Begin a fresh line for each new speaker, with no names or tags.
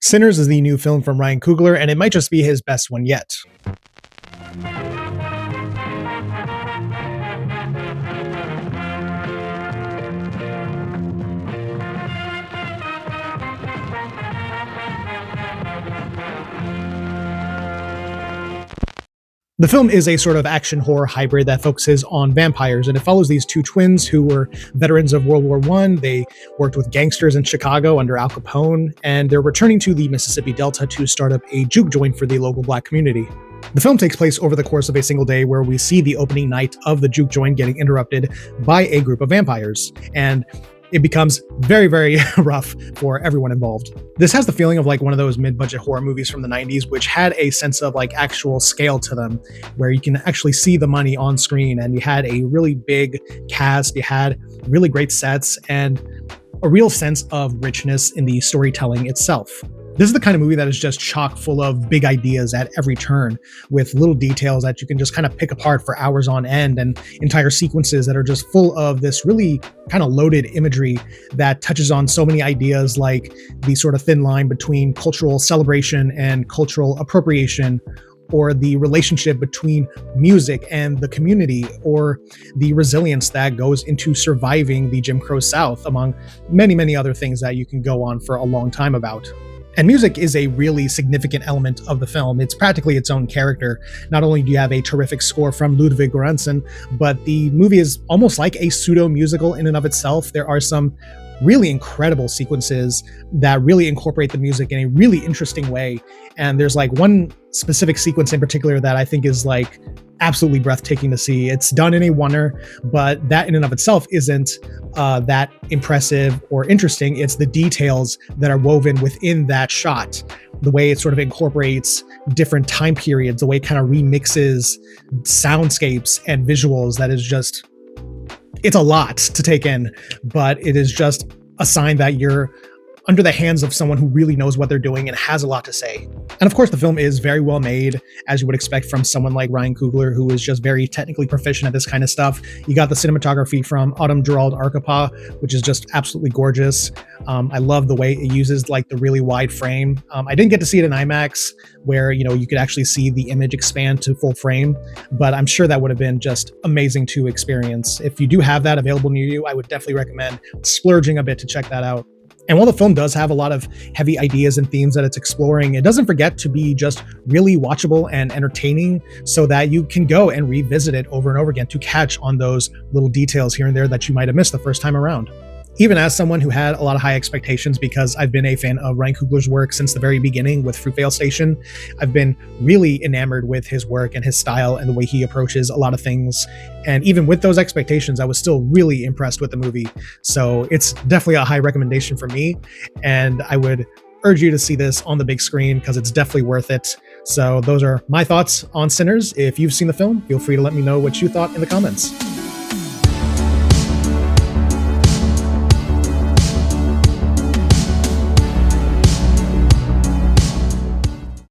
Sinners is the new film from Ryan Coogler, and it might just be his best one yet. The film is a sort of action horror hybrid that focuses on vampires, and it follows these two twins who were veterans of World War I. They worked with gangsters in Chicago under Al Capone, and they're returning to the Mississippi Delta to start up a juke joint for the local black community. The film takes place over the course of a single day where we see the opening night of the juke joint getting interrupted by a group of vampires, and it becomes very, very rough for everyone involved. This has the feeling of like one of those mid-budget horror movies from the 90s, which had a sense of like actual scale to them, where you can actually see the money on screen, and you had a really big cast, you had really great sets, and a real sense of richness in the storytelling itself. This is the kind of movie that is just chock full of big ideas at every turn, with little details that you can just kind of pick apart for hours on end, and entire sequences that are just full of this really kind of loaded imagery that touches on so many ideas, like the sort of thin line between cultural celebration and cultural appropriation, or the relationship between music and the community, or the resilience that goes into surviving the Jim Crow South, among many, many other things that you can go on for a long time about. And music is a really significant element of the film. It's practically its own character. Not only do you have a terrific score from Ludwig Göransson, but the movie is almost like a pseudo-musical in and of itself. There are some really incredible sequences that really incorporate the music in a really interesting way. And there's like one specific sequence in particular that I think is like absolutely breathtaking to see. It's done in a oneer, but that in and of itself isn't that impressive or interesting. It's the details that are woven within that shot, the way it sort of incorporates different time periods, the way it kind of remixes soundscapes and visuals. That is just, it's a lot to take in, but it is just a sign that you're under the hands of someone who really knows what they're doing and has a lot to say. And of course, the film is very well made, as you would expect from someone like Ryan Coogler, who is just very technically proficient at this kind of stuff. You got the cinematography from Autumn Gerald Arkapaw, which is just absolutely gorgeous. I love the way it uses like the really wide frame. I didn't get to see it in IMAX, where you could actually see the image expand to full frame, but I'm sure that would have been just amazing to experience. If you do have that available near you, I would definitely recommend splurging a bit to check that out. And while the film does have a lot of heavy ideas and themes that it's exploring, it doesn't forget to be just really watchable and entertaining, so that you can go and revisit it over and over again to catch on those little details here and there that you might have missed the first time around. Even as someone who had a lot of high expectations, because I've been a fan of Ryan Coogler's work since the very beginning with Fruitvale Station, I've been really enamored with his work and his style and the way he approaches a lot of things. And even with those expectations, I was still really impressed with the movie. So it's definitely a high recommendation for me. And I would urge you to see this on the big screen, because it's definitely worth it. So those are my thoughts on Sinners. If you've seen the film, feel free to let me know what you thought in the comments.